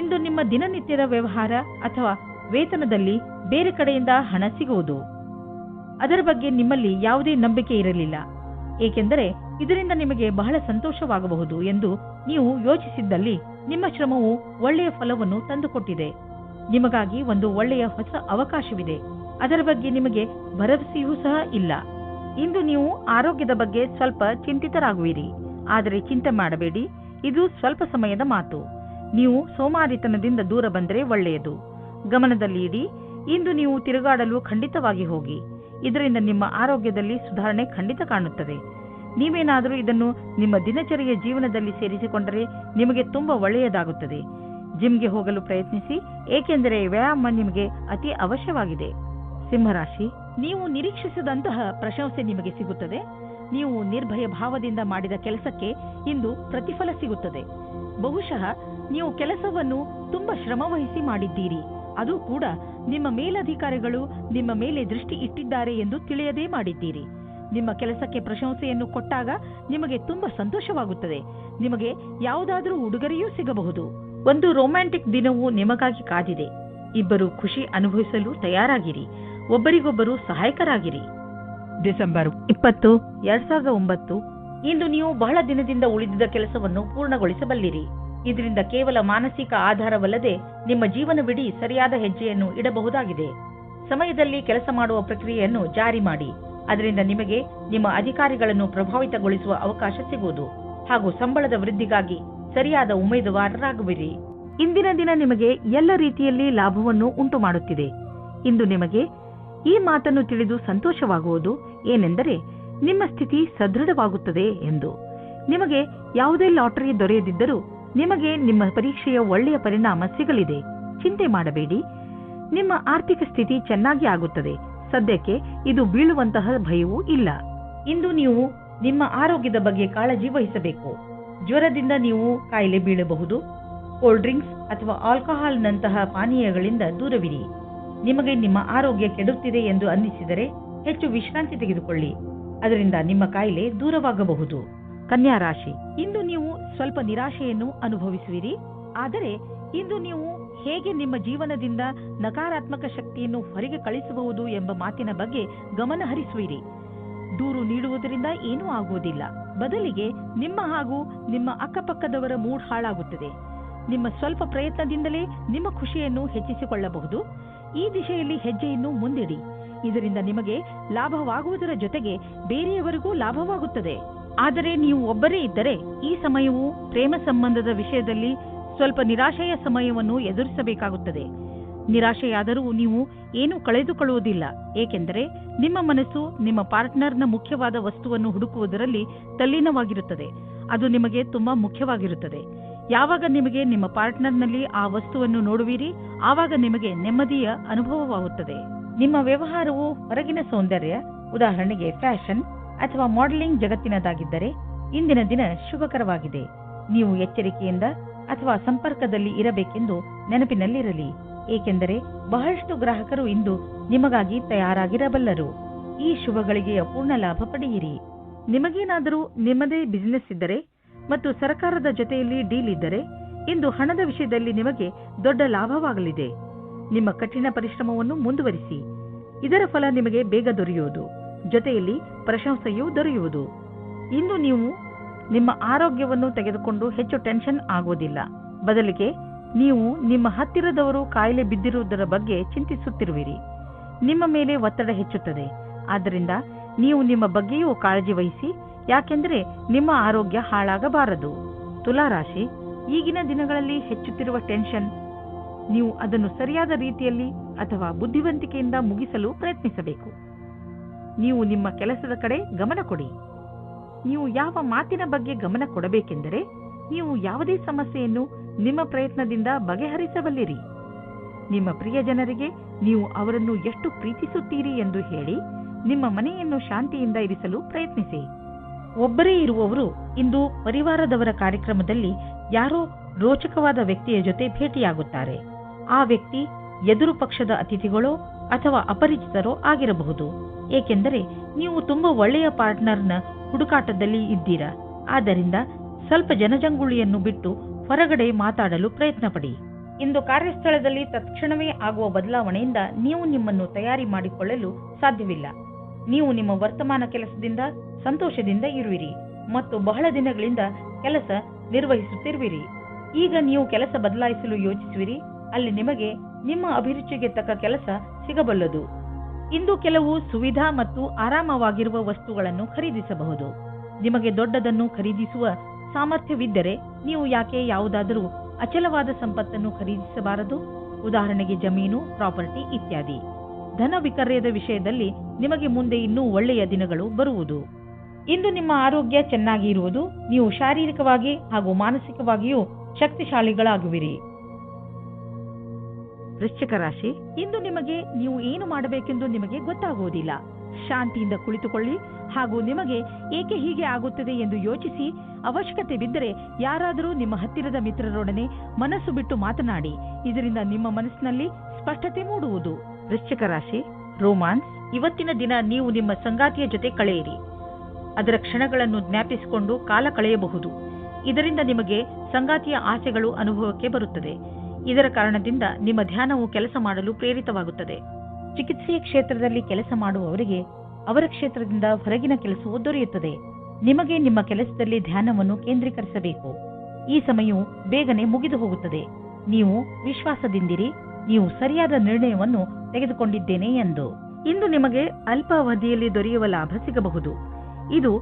ಇಂದು ನಿಮ್ಮ ದಿನನಿತ್ಯದ ವ್ಯವಹಾರ ಅಥವಾ ವೇತನದಲ್ಲಿ ಬೇರೆ ಕಡೆಯಿಂದ ಹಣ ಸಿಗುವುದು. ಅದರ ಬಗ್ಗೆ ನಿಮ್ಮಲ್ಲಿ ಯಾವುದೇ ನಂಬಿಕೆ ಇರಲಿಲ್ಲ, ಏಕೆಂದರೆ ಇದರಿಂದ ನಿಮಗೆ ಬಹಳ ಸಂತೋಷವಾಗಬಹುದು ಎಂದು ನೀವು ಯೋಚಿಸಿದ್ದಲ್ಲಿ ನಿಮ್ಮ ಶ್ರಮವು ಒಳ್ಳೆಯ ಫಲವನ್ನು ತಂದುಕೊಟ್ಟಿದೆ. ನಿಮಗಾಗಿ ಒಂದು ಒಳ್ಳೆಯ ಹೊಸ ಅವಕಾಶವಿದೆ. ಅದರ ಬಗ್ಗೆ ನಿಮಗೆ ಭರವಸೆಯೂ ಸಹ ಇಲ್ಲ. ಇಂದು ನೀವು ಆರೋಗ್ಯದ ಬಗ್ಗೆ ಸ್ವಲ್ಪ ಚಿಂತಿತರಾಗುವಿರಿ. ಆದರೆ ಚಿಂತೆ ಮಾಡಬೇಡಿ, ಇದು ಸ್ವಲ್ಪ ಸಮಯದ ಮಾತು. ನೀವು ಸೋಮಾರಿತನದಿಂದ ದೂರ ಬಂದರೆ ಒಳ್ಳೆಯದು. ಗಮನದಲ್ಲಿ ಇಡಿ, ಇಂದು ನೀವು ತಿರುಗಾಡಲು ಖಂಡಿತವಾಗಿ ಹೋಗಿ. ಇದರಿಂದ ನಿಮ್ಮ ಆರೋಗ್ಯದಲ್ಲಿ ಸುಧಾರಣೆ ಖಂಡಿತ ಕಾಣುತ್ತದೆ. ನೀವೇನಾದರೂ ಇದನ್ನು ನಿಮ್ಮ ದಿನಚರಿಯ ಜೀವನದಲ್ಲಿ ಸೇರಿಸಿಕೊಂಡರೆ ನಿಮಗೆ ತುಂಬಾ ಒಳ್ಳೆಯದಾಗುತ್ತದೆ. ಜಿಮ್ಗೆ ಹೋಗಲು ಪ್ರಯತ್ನಿಸಿ, ಏಕೆಂದರೆ ವ್ಯಾಯಾಮ ನಿಮಗೆ ಅತಿ ಅವಶ್ಯವಾಗಿದೆ. ಸಿಂಹರಾಶಿ, ನೀವು ನಿರೀಕ್ಷಿಸದಂತಹ ಪ್ರಶಂಸೆ ನಿಮಗೆ ಸಿಗುತ್ತದೆ. ನೀವು ನಿರ್ಭಯ ಭಾವದಿಂದ ಮಾಡಿದ ಕೆಲಸಕ್ಕೆ ಇಂದು ಪ್ರತಿಫಲ ಸಿಗುತ್ತದೆ. ಬಹುಶಃ ನೀವು ಕೆಲಸವನ್ನು ತುಂಬಾ ಶ್ರಮವಹಿಸಿ ಮಾಡಿದ್ದೀರಿ. ಅದು ಕೂಡ ನಿಮ್ಮ ಮೇಲಧಿಕಾರಿಗಳು ನಿಮ್ಮ ಮೇಲೆ ದೃಷ್ಟಿ ಇಟ್ಟಿದ್ದಾರೆ ಎಂದು ತಿಳಿಯದೇ ಮಾಡಿದ್ದೀರಿ. ನಿಮ್ಮ ಕೆಲಸಕ್ಕೆ ಪ್ರಶಂಸೆಯನ್ನು ಕೊಟ್ಟಾಗ ನಿಮಗೆ ತುಂಬಾ ಸಂತೋಷವಾಗುತ್ತದೆ. ನಿಮಗೆ ಯಾವುದಾದರೂ ಉಡುಗೊರೆಯೂ ಸಿಗಬಹುದು. ಒಂದು ರೊಮ್ಯಾಂಟಿಕ್ ದಿನವೂ ನಿಮಗಾಗಿ ಕಾದಿದೆ. ಇಬ್ಬರು ಖುಷಿ ಅನುಭವಿಸಲು ತಯಾರಾಗಿರಿ. ಒಬ್ಬರಿಗೊಬ್ಬರು ಸಹಾಯಕರಾಗಿರಿ. ಡಿಸೆಂಬರ್ 20, 2009 ಇಂದು ನೀವು ಬಹಳ ದಿನದಿಂದ ಉಳಿದಿದ್ದ ಕೆಲಸವನ್ನು ಪೂರ್ಣಗೊಳಿಸಬಲ್ಲಿರಿ. ಇದರಿಂದ ಕೇವಲ ಮಾನಸಿಕ ಆಧಾರವಲ್ಲದೆ ನಿಮ್ಮ ಜೀವನವಿಡೀ ಸರಿಯಾದ ಹೆಜ್ಜೆಯನ್ನು ಇಡಬಹುದಾಗಿದೆ. ಸಮಯದಲ್ಲಿ ಕೆಲಸ ಮಾಡುವ ಪ್ರಕ್ರಿಯೆಯನ್ನು ಜಾರಿ ಮಾಡಿ. ಅದರಿಂದ ನಿಮಗೆ ನಿಮ್ಮ ಅಧಿಕಾರಿಗಳನ್ನು ಪ್ರಭಾವಿತಗೊಳಿಸುವ ಅವಕಾಶ ಸಿಗುವುದು ಹಾಗೂ ಸಂಬಳದ ವೃದ್ಧಿಗಾಗಿ ಸರಿಯಾದ ಉಮೇದುವಾರರಾಗುವಿರಿ. ಇಂದಿನ ದಿನ ನಿಮಗೆ ಎಲ್ಲ ರೀತಿಯಲ್ಲಿ ಲಾಭವನ್ನು ಉಂಟು ಮಾಡುತ್ತಿದೆ. ಇಂದು ನಿಮಗೆ ಈ ಮಾತನ್ನು ತಿಳಿದು ಸಂತೋಷವಾಗುವುದು ಏನೆಂದರೆ ನಿಮ್ಮ ಸ್ಥಿತಿ ಸದೃಢವಾಗುತ್ತದೆ ಎಂದು. ನಿಮಗೆ ಯಾವುದೇ ಲಾಟರಿ ದೊರೆಯದಿದ್ದರೂ ನಿಮಗೆ ನಿಮ್ಮ ಪರೀಕ್ಷೆಯ ಒಳ್ಳೆಯ ಪರಿಣಾಮ ಸಿಗಲಿದೆ. ಚಿಂತೆ ಮಾಡಬೇಡಿ, ನಿಮ್ಮ ಆರ್ಥಿಕ ಸ್ಥಿತಿ ಚೆನ್ನಾಗಿ ಆಗುತ್ತದೆ. ಸದ್ಯಕ್ಕೆ ಇದು ಬೀಳುವಂತಹ ಭಯವೂ ಇಲ್ಲ. ಇಂದು ನೀವು ನಿಮ್ಮ ಆರೋಗ್ಯದ ಬಗ್ಗೆ ಕಾಳಜಿ ವಹಿಸಬೇಕು. ಜ್ವರದಿಂದ ನೀವು ಕಾಯಿಲೆ ಬೀಳಬಹುದು. ಕೋಲ್ಡ್ ಡ್ರಿಂಕ್ಸ್ ಅಥವಾ ಆಲ್ಕೋಹಾಲ್ನಂತಹ ಪಾನೀಯಗಳಿಂದ ದೂರವಿರಿ. ನಿಮಗೆ ನಿಮ್ಮ ಆರೋಗ್ಯ ಕೆಡುತ್ತಿದೆ ಎಂದು ಅನ್ನಿಸಿದರೆ ಹೆಚ್ಚು ವಿಶ್ರಾಂತಿ ತೆಗೆದುಕೊಳ್ಳಿ. ಅದರಿಂದ ನಿಮ್ಮ ಕಾಯಿಲೆ ದೂರವಾಗಬಹುದು. ಕನ್ಯಾ ರಾಶಿ, ಇಂದು ನೀವು ಸ್ವಲ್ಪ ನಿರಾಶೆಯನ್ನು ಅನುಭವಿಸುವಿರಿ. ಆದರೆ ಇಂದು ನೀವು ಹೇಗೆ ನಿಮ್ಮ ಜೀವನದಿಂದ ನಕಾರಾತ್ಮಕ ಶಕ್ತಿಯನ್ನು ಹೊರಗೆ ಕಳಿಸಬಹುದು ಎಂಬ ಮಾತಿನ ಬಗ್ಗೆ ಗಮನ ಹರಿಸುವಿರಿ. ದೂರು ನೀಡುವುದರಿಂದ ಏನೂ ಆಗುವುದಿಲ್ಲ. ಬದಲಿಗೆ ನಿಮ್ಮ ಹಾಗೂ ನಿಮ್ಮ ಅಕ್ಕಪಕ್ಕದವರ ಮೂಡ್ ಹಾಳಾಗುತ್ತದೆ. ನಿಮ್ಮ ಸ್ವಲ್ಪ ಪ್ರಯತ್ನದಿಂದಲೇ ನಿಮ್ಮ ಖುಷಿಯನ್ನು ಹೆಚ್ಚಿಸಿಕೊಳ್ಳಬಹುದು. ಈ ದಿಶೆಯಲ್ಲಿ ಹೆಜ್ಜೆಯನ್ನು ಮುಂದಿಡಿ. ಇದರಿಂದ ನಿಮಗೆ ಲಾಭವಾಗುವುದರ ಜೊತೆಗೆ ಬೇರೆಯವರಿಗೂ ಲಾಭವಾಗುತ್ತದೆ. ಆದರೆ ನೀವು ಒಬ್ಬರೇ ಇದ್ದರೆ ಈ ಸಮಯವು ಪ್ರೇಮ ಸಂಬಂಧದ ವಿಷಯದಲ್ಲಿ ಸ್ವಲ್ಪ ನಿರಾಶೆಯ ಸಮಯವನ್ನು ಎದುರಿಸಬೇಕಾಗುತ್ತದೆ. ನಿರಾಶೆಯಾದರೂ ನೀವು ಏನೂ ಕಳೆದುಕೊಳ್ಳುವುದಿಲ್ಲ, ಏಕೆಂದರೆ ನಿಮ್ಮ ಮನಸ್ಸು ನಿಮ್ಮ ಪಾರ್ಟ್ನರ್ನ ಮುಖ್ಯವಾದ ವಸ್ತುವನ್ನು ಹುಡುಕುವುದರಲ್ಲಿ ತಲ್ಲೀನವಾಗಿರುತ್ತದೆ. ಅದು ನಿಮಗೆ ತುಂಬಾ ಮುಖ್ಯವಾಗಿರುತ್ತದೆ. ಯಾವಾಗ ನಿಮಗೆ ನಿಮ್ಮ ಪಾರ್ಟ್ನರ್ನಲ್ಲಿ ಆ ವಸ್ತುವನ್ನು ನೋಡುವಿರಿ, ಆವಾಗ ನಿಮಗೆ ನೆಮ್ಮದಿಯ ಅನುಭವವಾಗುತ್ತದೆ. ನಿಮ್ಮ ವ್ಯವಹಾರವು ಹೊರಗಿನ ಸೌಂದರ್ಯ, ಉದಾಹರಣೆಗೆ ಫ್ಯಾಷನ್ ಅಥವಾ ಮಾಡೆಲಿಂಗ್ ಜಗತ್ತಿನದಾಗಿದ್ದರೆ ಇಂದಿನ ದಿನ ಶುಭಕರವಾಗಿದೆ. ನೀವು ಎಚ್ಚರಿಕೆಯಿಂದ ಅಥವಾ ಸಂಪರ್ಕದಲ್ಲಿ ಇರಬೇಕೆಂದು ನೆನಪಿನಲ್ಲಿರಲಿ, ಏಕೆಂದರೆ ಬಹಳಷ್ಟು ಗ್ರಾಹಕರು ಇಂದು ನಿಮಗಾಗಿ ತಯಾರಾಗಿರಬಲ್ಲರು. ಈ ಶುಭ ಗಳಿಗೆಯ ಪೂರ್ಣ ಲಾಭ ಪಡೆಯಿರಿ. ನಿಮಗೇನಾದರೂ ನಿಮ್ಮದೇ ಬಿಸಿನೆಸ್ ಇದ್ದರೆ ಮತ್ತು ಸರ್ಕಾರದ ಜೊತೆಯಲ್ಲಿ ಡೀಲ್ ಇದ್ದರೆ ಇಂದು ಹಣದ ವಿಷಯದಲ್ಲಿ ನಿಮಗೆ ದೊಡ್ಡ ಲಾಭವಾಗಲಿದೆ. ನಿಮ್ಮ ಕಠಿಣ ಪರಿಶ್ರಮವನ್ನು ಮುಂದುವರಿಸಿ. ಇದರ ಫಲ ನಿಮಗೆ ಬೇಗ ದೊರೆಯುವುದು, ಜೊತೆಯಲ್ಲಿ ಪ್ರಶಂಸೆಯೂ ದೊರೆಯುವುದು. ಇಂದು ನೀವು ನಿಮ್ಮ ಆರೋಗ್ಯವನ್ನು ತೆಗೆದುಕೊಂಡು ಹೆಚ್ಚು ಟೆನ್ಷನ್ ಆಗೋದಿಲ್ಲ. ಬದಲಿಗೆ ನೀವು ನಿಮ್ಮ ಹತ್ತಿರದವರು ಕಾಯಿಲೆ ಬಿದ್ದಿರುವುದರ ಬಗ್ಗೆ ಚಿಂತಿಸುತ್ತಿರುವಿರಿ. ನಿಮ್ಮ ಮೇಲೆ ಒತ್ತಡ ಹೆಚ್ಚುತ್ತದೆ. ಆದ್ದರಿಂದ ನೀವು ನಿಮ್ಮ ಬಗ್ಗೆಯೂ ಕಾಳಜಿ ವಹಿಸಿ, ಯಾಕೆಂದರೆ ನಿಮ್ಮ ಆರೋಗ್ಯ ಹಾಳಾಗಬಾರದು. ತುಲಾರಾಶಿ, ಈಗಿನ ದಿನಗಳಲ್ಲಿ ಹೆಚ್ಚುತ್ತಿರುವ ಟೆನ್ಷನ್, ನೀವು ಅದನ್ನು ಸರಿಯಾದ ರೀತಿಯಲ್ಲಿ ಅಥವಾ ಬುದ್ಧಿವಂತಿಕೆಯಿಂದ ಮುಗಿಸಲು ಪ್ರಯತ್ನಿಸಬೇಕು. ನೀವು ನಿಮ್ಮ ಕೆಲಸದ ಕಡೆ ಗಮನ ಕೊಡಿ. ನೀವು ಯಾವ ಮಾತಿನ ಬಗ್ಗೆ ಗಮನ ಕೊಡಬೇಕೆಂದರೆ, ನೀವು ಯಾವುದೇ ಸಮಸ್ಯೆಯನ್ನು ನಿಮ್ಮ ಪ್ರಯತ್ನದಿಂದ ಬಗೆಹರಿಸಬಲ್ಲಿರಿ. ನಿಮ್ಮ ಪ್ರಿಯ ಜನರಿಗೆ ನೀವು ಅವರನ್ನು ಎಷ್ಟು ಪ್ರೀತಿಸುತ್ತೀರಿ ಎಂದು ಹೇಳಿ ನಿಮ್ಮ ಮನೆಯನ್ನು ಶಾಂತಿಯಿಂದ ಇರಿಸಲು ಪ್ರಯತ್ನಿಸಿ. ಒಬ್ಬರೇ ಇರುವವರು ಇಂದು ಪರಿವಾರದವರ ಕಾರ್ಯಕ್ರಮದಲ್ಲಿ ಯಾರೋ ರೋಚಕವಾದ ವ್ಯಕ್ತಿಯ ಜೊತೆ ಭೇಟಿಯಾಗುತ್ತಾರೆ. ಆ ವ್ಯಕ್ತಿ ಎದುರು ಪಕ್ಷದ ಅತಿಥಿಗಳೋ ಅಥವಾ ಅಪರಿಚಿತರೋ ಆಗಿರಬಹುದು. ಏಕೆಂದರೆ ನೀವು ತುಂಬಾ ಒಳ್ಳೆಯ ಪಾರ್ಟ್ನರ್ನ ಹುಡುಕಾಟದಲ್ಲಿ ಇದ್ದೀರಾ. ಆದ್ದರಿಂದ ಸ್ವಲ್ಪ ಜನಜಂಗುಳಿಯನ್ನು ಬಿಟ್ಟು ಹೊರಗಡೆ ಮಾತಾಡಲು ಪ್ರಯತ್ನ ಪಡಿ. ಇಂದು ಕಾರ್ಯಸ್ಥಳದಲ್ಲಿ ತಕ್ಷಣವೇ ಆಗುವ ಬದಲಾವಣೆಯಿಂದ ನೀವು ನಿಮ್ಮನ್ನು ತಯಾರಿ ಮಾಡಿಕೊಳ್ಳಲು ಸಾಧ್ಯವಿಲ್ಲ. ನೀವು ನಿಮ್ಮ ವರ್ತಮಾನ ಕೆಲಸದಿಂದ ಸಂತೋಷದಿಂದ ಇರುವಿರಿ ಮತ್ತು ಬಹಳ ದಿನಗಳಿಂದ ಕೆಲಸ ನಿರ್ವಹಿಸುತ್ತಿರುವಿರಿ. ಈಗ ನೀವು ಕೆಲಸ ಬದಲಾಯಿಸಲು ಯೋಚಿಸುವಿರಿ. ಅಲ್ಲಿ ನಿಮಗೆ ನಿಮ್ಮ ಅಭಿರುಚಿಗೆ ತಕ್ಕ ಕೆಲಸ ಸಿಗಬಲ್ಲದು. ಇಂದು ಕೆಲವು ಸುವಿಧಾ ಮತ್ತು ಆರಾಮವಾಗಿರುವ ವಸ್ತುಗಳನ್ನು ಖರೀದಿಸಬಹುದು. ನಿಮಗೆ ದೊಡ್ಡದನ್ನು ಖರೀದಿಸುವ ಸಾಮರ್ಥ್ಯವಿದ್ದರೆ ನೀವು ಯಾಕೆ ಯಾವುದಾದರೂ ಅಚಲವಾದ ಸಂಪತ್ತನ್ನು ಖರೀದಿಸಬಾರದು? ಉದಾಹರಣೆಗೆ ಜಮೀನು, ಪ್ರಾಪರ್ಟಿ ಇತ್ಯಾದಿ. ಧನ ವಿಕರ್ಯದ ವಿಷಯದಲ್ಲಿ ನಿಮಗೆ ಮುಂದೆ ಇನ್ನೂ ಒಳ್ಳೆಯ ದಿನಗಳು ಬರುವುದು. ಇಂದು ನಿಮ್ಮ ಆರೋಗ್ಯ ಚೆನ್ನಾಗಿ ಇರುವುದು. ನೀವು ಶಾರೀರಿಕವಾಗಿ ಹಾಗೂ ಮಾನಸಿಕವಾಗಿಯೂ ಶಕ್ತಿಶಾಲಿಗಳಾಗುವಿರಿ. ವೃಶ್ಚಿಕ ರಾಶಿ, ಇಂದು ನಿಮಗೆ ನೀವು ಏನು ಮಾಡಬೇಕೆಂದು ನಿಮಗೆ ಗೊತ್ತಾಗುವುದಿಲ್ಲ. ಶಾಂತಿಯಿಂದ ಕುಳಿತುಕೊಳ್ಳಿ ಹಾಗೂ ನಿಮಗೆ ಏಕೆ ಹೀಗೆ ಆಗುತ್ತದೆ ಎಂದು ಯೋಚಿಸಿ, ಅವಶ್ಯಕತೆ ಬಿದ್ದರೆ ಯಾರಾದರೂ ನಿಮ್ಮ ಹತ್ತಿರದ ಮಿತ್ರರೊಡನೆ ಮನಸ್ಸು ಬಿಟ್ಟು ಮಾತನಾಡಿ. ಇದರಿಂದ ನಿಮ್ಮ ಮನಸ್ಸಿನಲ್ಲಿ ಸ್ಪಷ್ಟತೆ ಮೂಡುವುದು. ವೃಶ್ಚಿಕ ರಾಶಿ, ರೋಮಾನ್ಸ್. ಇವತ್ತಿನ ದಿನ ನೀವು ನಿಮ್ಮ ಸಂಗಾತಿಯ ಜೊತೆ ಕಳೆಯಿರಿ. ಅದರ ಕ್ಷಣಗಳನ್ನು ಜ್ಞಾಪಿಸಿಕೊಂಡು ಕಾಲ ಕಳೆಯಬಹುದು. ಇದರಿಂದ ನಿಮಗೆ ಸಂಗಾತಿಯ ಆಸೆಗಳು ಅನುಭವಕ್ಕೆ ಬರುತ್ತದೆ. ಇದರ ಕಾರಣದಿಂದ ನಿಮ್ಮ ಧ್ಯಾನವು ಕೆಲಸ ಮಾಡಲು ಪ್ರೇರಿತವಾಗುತ್ತದೆ. ಚಿಕಿತ್ಸೆಯ ಕ್ಷೇತ್ರದಲ್ಲಿ ಕೆಲಸ ಮಾಡುವವರಿಗೆ ಅವರ ಕ್ಷೇತ್ರದಿಂದ ಹೊರಗಿನ ಕೆಲಸವು ದೊರೆಯುತ್ತದೆ. ನಿಮಗೆ ನಿಮ್ಮ ಕೆಲಸದಲ್ಲಿ ಧ್ಯಾನವನ್ನು ಕೇಂದ್ರೀಕರಿಸಬೇಕು. ಈ ಸಮಯವು ಬೇಗನೆ ಮುಗಿದು ಹೋಗುತ್ತದೆ. ನೀವು ವಿಶ್ವಾಸದಿಂದಿರಿ. ನೀವು ಸರಿಯಾದ ನಿರ್ಣಯವನ್ನು ತೆಗೆದುಕೊಂಡಿದ್ದೇನೆ ಎಂದು. ಇಂದು ನಿಮಗೆ ಅಲ್ಪ ಅವಧಿಯಲ್ಲಿ ದೊರೆಯುವ ಲಾಭ ಸಿಗಬಹುದು. ಇದು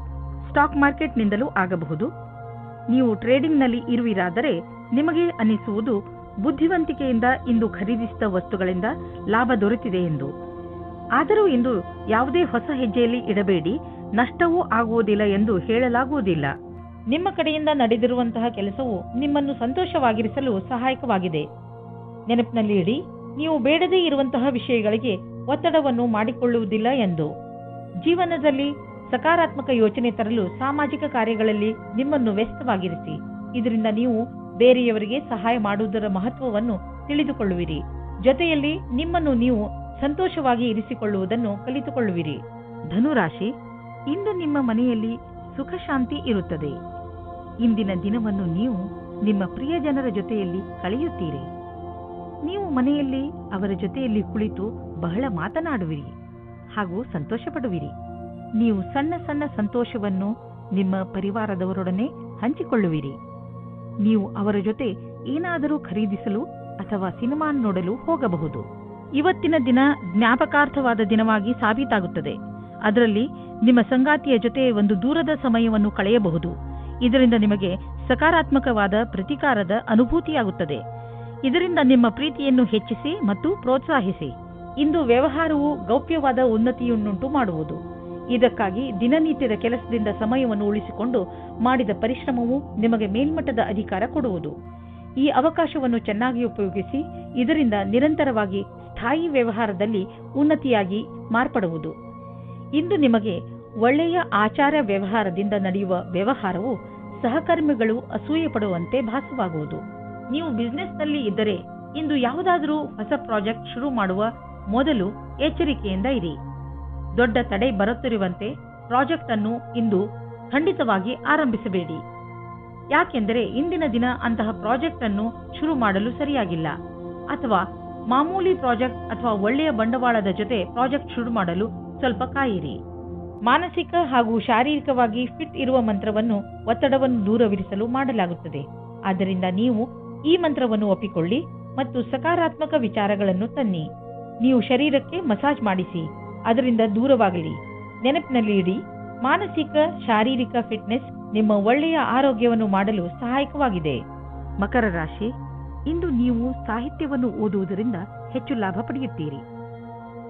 ಸ್ಟಾಕ್ ಮಾರ್ಕೆಟ್ನಿಂದಲೂ ಆಗಬಹುದು. ನೀವು ಟ್ರೇಡಿಂಗ್ನಲ್ಲಿ ಇರುವಿರಾದರೆ ನಿಮಗೆ ಅನ್ನಿಸುವುದು ಬುದ್ಧಿವಂತಿಕೆಯಿಂದ ಇಂದು ಖರೀದಿಸಿದ ವಸ್ತುಗಳಿಂದ ಲಾಭ ದೊರೆತಿದೆ ಎಂದು. ಆದರೂ ಇಂದು ಯಾವುದೇ ಹೊಸ ಹೆಜ್ಜೆಯಲ್ಲಿ ಇಡಬೇಡಿ. ನಷ್ಟವೂ ಆಗುವುದಿಲ್ಲ ಎಂದು ಹೇಳಲಾಗುವುದಿಲ್ಲ. ನಿಮ್ಮ ಕಡೆಯಿಂದ ನಡೆದಿರುವಂತಹ ಕೆಲಸವು ನಿಮ್ಮನ್ನು ಸಂತೋಷವಾಗಿರಿಸಲು ಸಹಾಯಕವಾಗಿದೆ. ನೆನಪಿನಲ್ಲಿ ಇಡಿ, ನೀವು ಬೇಡದೇ ಇರುವಂತಹ ವಿಷಯಗಳಿಗೆ ಒತ್ತಡವನ್ನು ಮಾಡಿಕೊಳ್ಳುವುದಿಲ್ಲ ಎಂದು. ಜೀವನದಲ್ಲಿ ಸಕಾರಾತ್ಮಕ ಯೋಚನೆ ತರಲು ಸಾಮಾಜಿಕ ಕಾರ್ಯಗಳಲ್ಲಿ ನಿಮ್ಮನ್ನು ವ್ಯಸ್ತವಾಗಿರಿಸಿ. ಇದರಿಂದ ನೀವು ಬೇರೆಯವರಿಗೆ ಸಹಾಯ ಮಾಡುವುದರ ಮಹತ್ವವನ್ನು ತಿಳಿದುಕೊಳ್ಳುವಿರಿ. ಜೊತೆಯಲ್ಲಿ ನಿಮ್ಮನ್ನು ನೀವು ಸಂತೋಷವಾಗಿ ಇರಿಸಿಕೊಳ್ಳುವುದನ್ನು ಕಲಿತುಕೊಳ್ಳುವಿರಿ. ಧನುರಾಶಿ, ಇಂದು ನಿಮ್ಮ ಮನೆಯಲ್ಲಿ ಸುಖ ಶಾಂತಿ ಇರುತ್ತದೆ. ಇಂದಿನ ದಿನವನ್ನು ನೀವು ನಿಮ್ಮ ಪ್ರಿಯ ಜನರ ಜೊತೆಯಲ್ಲಿ ಕಳೆಯುತ್ತೀರಿ. ನೀವು ಮನೆಯಲ್ಲಿ ಅವರ ಜೊತೆಯಲ್ಲಿ ಕುಳಿತು ಬಹಳ ಮಾತನಾಡುವಿರಿ ಹಾಗೂ ಸಂತೋಷ ಪಡುವಿರಿ. ನೀವು ಸಣ್ಣ ಸಣ್ಣ ಸಂತೋಷವನ್ನು ನಿಮ್ಮ ಪರಿವಾರದವರೊಡನೆ ಹಂಚಿಕೊಳ್ಳುವಿರಿ. ನೀವು ಅವರ ಜೊತೆ ಏನಾದರೂ ಖರೀದಿಸಲು ಅಥವಾ ಸಿನಿಮಾ ನೋಡಲು ಹೋಗಬಹುದು. ಇವತ್ತಿನ ದಿನ ಜ್ಞಾಪಕಾರ್ಥವಾದ ದಿನವಾಗಿ ಸಾಬೀತಾಗುತ್ತದೆ. ಅದರಲ್ಲಿ ನಿಮ್ಮ ಸಂಗಾತಿಯ ಜೊತೆ ಒಂದು ದೂರದ ಸಮಯವನ್ನು ಕಳೆಯಬಹುದು. ಇದರಿಂದ ನಿಮಗೆ ಸಕಾರಾತ್ಮಕವಾದ ಪ್ರತಿಕಾರದ ಅನುಭೂತಿಯಾಗುತ್ತದೆ. ಇದರಿಂದ ನಿಮ್ಮ ಪ್ರೀತಿಯನ್ನು ಹೆಚ್ಚಿಸಿ ಮತ್ತು ಪ್ರೋತ್ಸಾಹಿಸಿ. ಇಂದು ವ್ಯವಹಾರವು ಗೌಪ್ಯವಾದ ಉನ್ನತಿಯನ್ನುಂಟು ಮಾಡುವುದು. ಇದಕ್ಕಾಗಿ ದಿನನಿತ್ಯದ ಕೆಲಸದಿಂದ ಸಮಯವನ್ನು ಉಳಿಸಿಕೊಂಡು ಮಾಡಿದ ಪರಿಶ್ರಮವು ನಿಮಗೆ ಮೇಲ್ಮಟ್ಟದ ಅಧಿಕಾರ ಕೊಡುವುದು. ಈ ಅವಕಾಶವನ್ನು ಚೆನ್ನಾಗಿ ಉಪಯೋಗಿಸಿ. ಇದರಿಂದ ನಿರಂತರವಾಗಿ ಸ್ಥಾಯಿ ವ್ಯವಹಾರದಲ್ಲಿ ಉನ್ನತಿಯಾಗಿ ಮಾರ್ಪಡುವುದು. ಇಂದು ನಿಮಗೆ ಒಳ್ಳೆಯ ಆಚಾರ ವ್ಯವಹಾರದಿಂದ ನಡೆಯುವ ವ್ಯವಹಾರವು ಸಹಕರ್ಮಿಗಳು ಅಸೂಯೆ ಪಡುವಂತೆ ಭಾಸವಾಗುವುದು. ನೀವು ಬಿಸಿನೆಸ್ನಲ್ಲಿ ಇದ್ದರೆ ಇಂದು ಯಾವುದಾದರೂ ಹೊಸ ಪ್ರಾಜೆಕ್ಟ್ ಶುರು ಮಾಡುವ ಮೊದಲು ಎಚ್ಚರಿಕೆಯಿಂದ ಇರಿ. ದೊಡ್ಡ ತಡೆ ಬರುತ್ತಿರುವಂತೆ ಪ್ರಾಜೆಕ್ಟ್ ಅನ್ನು ಇಂದು ಖಂಡಿತವಾಗಿ ಆರಂಭಿಸಬೇಡಿ. ಯಾಕೆಂದರೆ ಇಂದಿನ ದಿನ ಅಂತಹ ಪ್ರಾಜೆಕ್ಟ್ ಅನ್ನು ಶುರು ಮಾಡಲು ಸರಿಯಾಗಿಲ್ಲ. ಅಥವಾ ಮಾಮೂಲಿ ಪ್ರಾಜೆಕ್ಟ್ ಅಥವಾ ಒಳ್ಳೆಯ ಬಂಡವಾಳದ ಜೊತೆ ಪ್ರಾಜೆಕ್ಟ್ ಶುರು ಮಾಡಲು ಸ್ವಲ್ಪ ಕಾಯಿರಿ. ಮಾನಸಿಕ ಹಾಗೂ ಶಾರೀರಿಕವಾಗಿ ಫಿಟ್ ಇರುವ ಮಂತ್ರವನ್ನು ಒತ್ತಡವನ್ನು ದೂರವಿರಿಸಲು ಮಾಡಲಾಗುತ್ತದೆ. ಆದ್ದರಿಂದ ನೀವು ಈ ಮಂತ್ರವನ್ನು ಒಪ್ಪಿಕೊಳ್ಳಿ ಮತ್ತು ಸಕಾರಾತ್ಮಕ ವಿಚಾರಗಳನ್ನು ತನ್ನಿ. ನೀವು ಶರೀರಕ್ಕೆ ಮಸಾಜ್ ಮಾಡಿಸಿ, ಅದರಿಂದ ದೂರವಾಗಲಿ. ನೆನಪಿನಲ್ಲಿ ಇಡಿ, ಮಾನಸಿಕ ಶಾರೀರಿಕ ಫಿಟ್ನೆಸ್ ನಿಮ್ಮ ಒಳ್ಳೆಯ ಆರೋಗ್ಯವನ್ನು ಮಾಡಲು ಸಹಾಯಕವಾಗಿದೆ. ಮಕರ ರಾಶಿ, ಇಂದು ನೀವು ಸಾಹಿತ್ಯವನ್ನು ಓದುವುದರಿಂದ ಹೆಚ್ಚು ಲಾಭ ಪಡೆಯುತ್ತೀರಿ.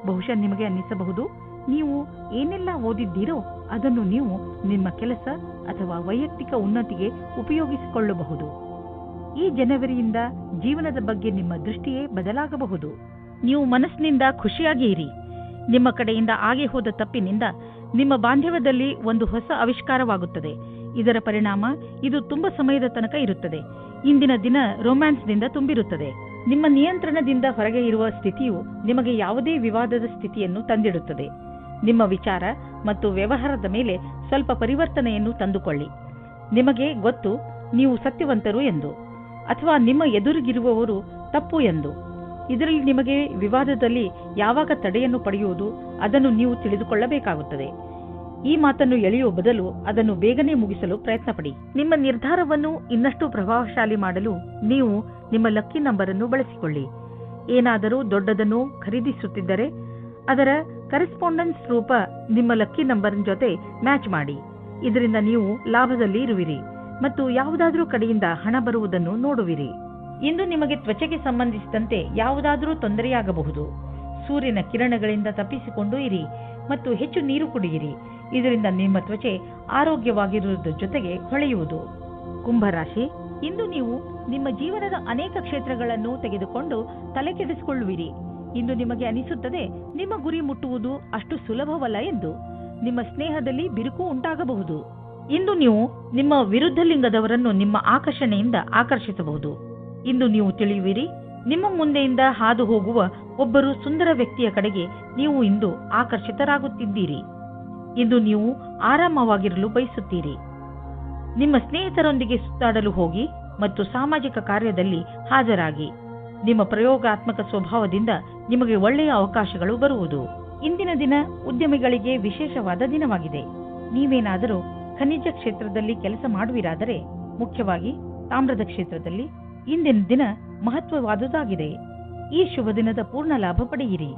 ಬಹುಶಃ ನಿಮಗೆ ಅನ್ನಿಸಬಹುದು, ನೀವು ಏನೆಲ್ಲ ಓದಿದ್ದೀರೋ ಅದನ್ನು ನೀವು ನಿಮ್ಮ ಕೆಲಸ ಅಥವಾ ವೈಯಕ್ತಿಕ ಉನ್ನತಿಗೆ ಉಪಯೋಗಿಸಿಕೊಳ್ಳಬಹುದು. ಈ ಜನವರಿಯಿಂದ ಜೀವನದ ಬಗ್ಗೆ ನಿಮ್ಮ ದೃಷ್ಟಿಯೇ ಬದಲಾಗಬಹುದು. ನೀವು ಮನಸ್ಸಿನಿಂದ ಖುಷಿಯಾಗಿ ಇರಿ. ನಿಮ್ಮ ಕಡೆಯಿಂದ ಆಗಿ ಹೋದ ತಪ್ಪಿನಿಂದ ನಿಮ್ಮ ಬಾಂಧವ್ಯದಲ್ಲಿ ಒಂದು ಹೊಸ ಆವಿಷ್ಕಾರವಾಗುತ್ತದೆ. ಇದರ ಪರಿಣಾಮ ಇದು ತುಂಬಾ ಸಮಯದ ತನಕ ಇರುತ್ತದೆ. ಇಂದಿನ ದಿನ ರೊಮ್ಯಾನ್ಸ್ನಿಂದ ತುಂಬಿರುತ್ತದೆ. ನಿಮ್ಮ ನಿಯಂತ್ರಣದಿಂದ ಹೊರಗೆ ಇರುವ ಸ್ಥಿತಿಯು ನಿಮಗೆ ಯಾವುದೇ ವಿವಾದದ ಸ್ಥಿತಿಯನ್ನು ತಂದಿಡುತ್ತದೆ. ನಿಮ್ಮ ವಿಚಾರ ಮತ್ತು ವ್ಯವಹಾರದ ಮೇಲೆ ಸ್ವಲ್ಪ ಪರಿವರ್ತನೆಯನ್ನು ತಂದುಕೊಳ್ಳಿ. ನಿಮಗೆ ಗೊತ್ತು ನೀವು ಸತ್ಯವಂತರು ಎಂದು, ಅಥವಾ ನಿಮ್ಮ ಎದುರಿಗಿರುವವರು ತಪ್ಪು ಎಂದು. ಇದರಲ್ಲಿ ನಿಮಗೆ ವಿವಾದದಲ್ಲಿ ಯಾವಾಗ ತಡೆಯನ್ನು ಪಡೆಯುವುದು ಅದನ್ನು ನೀವು ತಿಳಿದುಕೊಳ್ಳಬೇಕಾಗುತ್ತದೆ. ಈ ಮಾತನ್ನು ಎಳೆಯುವ ಬದಲು ಅದನ್ನು ಬೇಗನೆ ಮುಗಿಸಲು ಪ್ರಯತ್ನಪಡಿ. ನಿಮ್ಮ ನಿರ್ಧಾರವನ್ನು ಇನ್ನಷ್ಟು ಪ್ರಭಾವಶಾಲಿ ಮಾಡಲು ನೀವು ನಿಮ್ಮ ಲಕ್ಕಿ ನಂಬರ್ ಅನ್ನು ಬಳಸಿಕೊಳ್ಳಿ. ಏನಾದರೂ ದೊಡ್ಡದನ್ನು ಖರೀದಿಸುತ್ತಿದ್ದರೆ ಅದರ ಕರೆಸ್ಪಾಂಡೆನ್ಸ್ ರೂಪ ನಿಮ್ಮ ಲಕ್ಕಿ ನಂಬರ್ ಜೊತೆ ಮ್ಯಾಚ್ ಮಾಡಿ. ಇದರಿಂದ ನೀವು ಲಾಭದಲ್ಲಿ ಇರುವಿರಿ ಮತ್ತು ಯಾವುದಾದರೂ ಕಡೆಯಿಂದ ಹಣ ಬರುವುದನ್ನು ನೋಡುವಿರಿ. ಇಂದು ನಿಮಗೆ ತ್ವಚೆಗೆ ಸಂಬಂಧಿಸಿದಂತೆ ಯಾವುದಾದರೂ ತೊಂದರೆಯಾಗಬಹುದು. ಸೂರ್ಯನ ಕಿರಣಗಳಿಂದ ತಪ್ಪಿಸಿಕೊಂಡು ಇರಿ ಮತ್ತು ಹೆಚ್ಚು ನೀರು ಕುಡಿಯಿರಿ. ಇದರಿಂದ ನಿಮ್ಮ ತ್ವಚೆ ಆರೋಗ್ಯವಾಗಿರುವುದರ ಜೊತೆಗೆ ಹೊಳೆಯುವುದು. ಕುಂಭರಾಶಿ, ಇಂದು ನೀವು ನಿಮ್ಮ ಜೀವನದ ಅನೇಕ ಕ್ಷೇತ್ರಗಳನ್ನು ತೆಗೆದುಕೊಂಡು ತಲೆ ಕೆಡಿಸಿಕೊಳ್ಳುವಿರಿ. ಇಂದು ನಿಮಗೆ ಅನಿಸುತ್ತದೆ ನಿಮ್ಮ ಗುರಿ ಮುಟ್ಟುವುದು ಅಷ್ಟು ಸುಲಭವಲ್ಲ ಎಂದು. ನಿಮ್ಮ ಸ್ನೇಹದಲ್ಲಿ ಬಿರುಕು ಉಂಟಾಗಬಹುದು. ಇಂದು ನೀವು ನಿಮ್ಮ ವಿರುದ್ಧ ಲಿಂಗದವರನ್ನು ನಿಮ್ಮ ಆಕರ್ಷಣೆಯಿಂದ ಆಕರ್ಷಿಸಬಹುದು. ಇಂದು ನೀವು ತಿಳಿಯುವಿರಿ, ನಿಮ್ಮ ಮುಂದೆಯಿಂದ ಹಾದು ಹೋಗುವ ಒಬ್ಬರು ಸುಂದರ ವ್ಯಕ್ತಿಯ ಕಡೆಗೆ ನೀವು ಇಂದು ಆಕರ್ಷಿತರಾಗುತ್ತಿದ್ದೀರಿ. ಇಂದು ನೀವು ಆರಾಮವಾಗಿರಲು ಬಯಸುತ್ತೀರಿ. ನಿಮ್ಮ ಸ್ನೇಹಿತರೊಂದಿಗೆ ಸುತ್ತಾಡಲು ಹೋಗಿ ಮತ್ತು ಸಾಮಾಜಿಕ ಕಾರ್ಯದಲ್ಲಿ ಹಾಜರಾಗಿ. ನಿಮ್ಮ ಪ್ರಯೋಗಾತ್ಮಕ ಸ್ವಭಾವದಿಂದ ನಿಮಗೆ ಒಳ್ಳೆಯ ಅವಕಾಶಗಳು ಬರುವುದು. ಇಂದಿನ ದಿನ ಉದ್ಯಮಿಗಳಿಗೆ ವಿಶೇಷವಾದ ದಿನವಾಗಿದೆ. ನೀವೇನಾದರೂ ಖನಿಜ ಕ್ಷೇತ್ರದಲ್ಲಿ ಕೆಲಸ ಮಾಡುವಿರಾದರೆ, ಮುಖ್ಯವಾಗಿ ತಾಮ್ರದ ಕ್ಷೇತ್ರದಲ್ಲಿ, ಇಂದಿನ ದಿನ ಮಹತ್ವವಾದುದಾಗಿದೆ. ಈ ಶುಭ ದಿನದ ಪೂರ್ಣ ಲಾಭ ಪಡೆಯಿರಿ.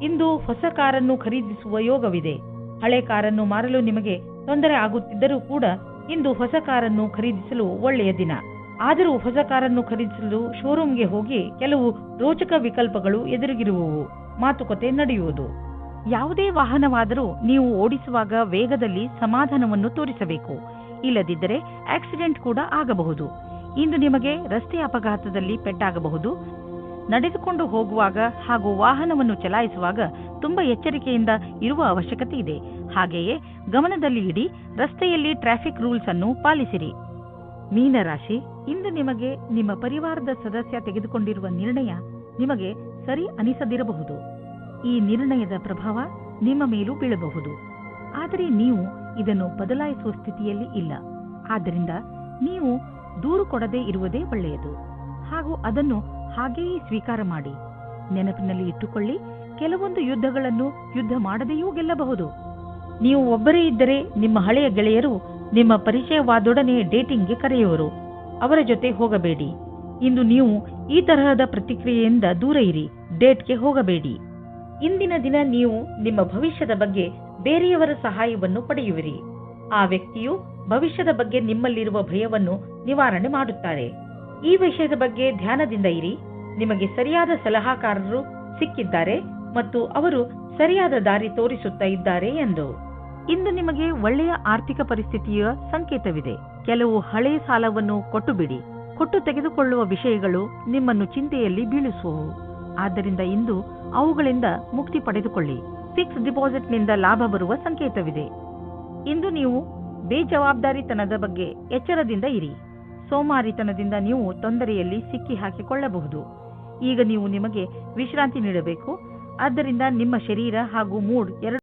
ಇಂದು ಹೊಸ ಕಾರನ್ನು ಖರೀದಿಸುವ ಯೋಗವಿದೆ. ಹಳೆ ಕಾರನ್ನು ಮಾರಲು ನಿಮಗೆ ತೊಂದರೆ ಆಗುತ್ತಿದ್ದರೂ ಕೂಡ ಇಂದು ಹೊಸ ಕಾರನ್ನು ಖರೀದಿಸಲು ಒಳ್ಳೆಯ ದಿನ. ಆದರೂ ಹೊಸ ಕಾರನ್ನು ಖರೀದಿಸಲು ಶೋರೂಮ್ಗೆ ಹೋಗಿ ಕೆಲವು ರೋಚಕ ವಿಕಲ್ಪಗಳು ಎದುರಿಗಿರುವವು. ಮಾತುಕತೆ ನಡೆಯುವುದು. ಯಾವುದೇ ವಾಹನವಾದರೂ ನೀವು ಓಡಿಸುವಾಗ ವೇಗದಲ್ಲಿ ಸಮಾಧಾನವನ್ನು ತೋರಿಸಬೇಕು. ಇಲ್ಲದಿದ್ದರೆ ಆಕ್ಸಿಡೆಂಟ್ ಕೂಡ ಆಗಬಹುದು. ಇಂದು ನಿಮಗೆ ರಸ್ತೆ ಅಪಘಾತದಲ್ಲಿ ಪೆಟ್ಟಾಗಬಹುದು. ನಡೆದುಕೊಂಡು ಹೋಗುವಾಗ ಹಾಗೂ ವಾಹನವನ್ನು ಚಲಾಯಿಸುವಾಗ ತುಂಬಾ ಎಚ್ಚರಿಕೆಯಿಂದ ಇರುವ ಅವಶ್ಯಕತೆ ಇದೆ. ಹಾಗೆಯೇ ಗಮನದಲ್ಲಿ ಇಡಿ, ರಸ್ತೆಯಲ್ಲಿ ಟ್ರಾಫಿಕ್ ರೂಲ್ಸ್ ಅನ್ನು ಪಾಲಿಸಿರಿ. ಮೀನರಾಶಿ, ಇಂದು ನಿಮಗೆ ನಿಮ್ಮ ಪರಿವಾರದ ಸದಸ್ಯ ತೆಗೆದುಕೊಂಡಿರುವ ನಿರ್ಣಯ ನಿಮಗೆ ಸರಿ ಅನಿಸದಿರಬಹುದು. ಈ ನಿರ್ಣಯದ ಪ್ರಭಾವ ನಿಮ್ಮ ಮೇಲೂ ಬೀಳಬಹುದು. ಆದರೆ ನೀವು ಇದನ್ನು ಬದಲಾಯಿಸುವ ಸ್ಥಿತಿಯಲ್ಲಿ ಇಲ್ಲ. ಆದ್ದರಿಂದ ನೀವು ದೂರು ಕೊಡದೇ ಇರುವುದೇ ಒಳ್ಳೆಯದು ಹಾಗೂ ಅದನ್ನು ಹಾಗೆಯೇ ಸ್ವೀಕಾರ ಮಾಡಿ. ನೆನಪಿನಲ್ಲಿ ಇಟ್ಟುಕೊಳ್ಳಿ, ಕೆಲವೊಂದು ಯುದ್ಧಗಳನ್ನು ಯುದ್ಧ ಮಾಡದೆಯೂ ಗೆಲ್ಲಬಹುದು. ನೀವು ಒಬ್ಬರೇ ಇದ್ದರೆ ನಿಮ್ಮ ಹಳೆಯ ಗೆಳೆಯರು ನಿಮ್ಮ ಪರಿಚಯವಾದೊಡನೆ ಡೇಟಿಂಗ್ಗೆ ಕರೆಯುವರು. ಅವರ ಜೊತೆ ಹೋಗಬೇಡಿ. ಇಂದು ನೀವು ಈ ತರಹದ ಪ್ರತಿಕ್ರಿಯೆಯಿಂದ ದೂರ ಇರಿ. ಡೇಟ್ಗೆ ಹೋಗಬೇಡಿ. ಇಂದಿನ ದಿನ ನೀವು ನಿಮ್ಮ ಭವಿಷ್ಯದ ಬಗ್ಗೆ ಬೇರೆಯವರ ಸಹಾಯವನ್ನು ಪಡೆಯುವಿರಿ. ಆ ವ್ಯಕ್ತಿಯು ಭವಿಷ್ಯದ ಬಗ್ಗೆ ನಿಮ್ಮಲ್ಲಿರುವ ಭಯವನ್ನು ನಿವಾರಣೆ ಮಾಡುತ್ತಾರೆ. ಈ ವಿಷಯದ ಬಗ್ಗೆ ಧ್ಯಾನದಿಂದ ಇರಿ. ನಿಮಗೆ ಸರಿಯಾದ ಸಲಹಾಕಾರರು ಸಿಕ್ಕಿದ್ದಾರೆ ಮತ್ತು ಅವರು ಸರಿಯಾದ ದಾರಿ ತೋರಿಸುತ್ತಾ ಇದ್ದಾರೆ ಎಂದು. ಇಂದು ನಿಮಗೆ ಒಳ್ಳೆಯ ಆರ್ಥಿಕ ಪರಿಸ್ಥಿತಿಯ ಸಂಕೇತವಿದೆ. ಕೆಲವು ಹಳೆಯ ಸಾಲವನ್ನು ಕೊಟ್ಟು ಬಿಡಿ. ಕೊಟ್ಟು ತೆಗೆದುಕೊಳ್ಳುವ ವಿಷಯಗಳು ನಿಮ್ಮನ್ನು ಚಿಂತೆಯಲ್ಲಿ ಬೀಳಿಸುವವು. ಆದ್ದರಿಂದ ಇಂದು ಅವುಗಳಿಂದ ಮುಕ್ತಿ ಪಡೆದುಕೊಳ್ಳಿ. ಫಿಕ್ಸ್ ಡಿಪಾಸಿಟ್ನಿಂದ ಲಾಭ ಬರುವ ಸಂಕೇತವಿದೆ. ಇಂದು ನೀವು ಬೇಜವಾಬ್ದಾರಿತನದ ಬಗ್ಗೆ ಎಚ್ಚರದಿಂದ ಇರಿ. ಸೋಮಾರಿತನದಿಂದ ನೀವು ತೊಂದರೆಯಲ್ಲಿ ಸಿಕ್ಕಿ ಹಾಕಿಕೊಳ್ಳಬಹುದು. ಈಗ ನೀವು ನಿಮಗೆ ವಿಶ್ರಾಂತಿ ನೀಡಬೇಕು. ಆದ್ದರಿಂದ ನಿಮ್ಮ ಶರೀರ ಹಾಗೂ ಮೂಡ್ ಎರಡು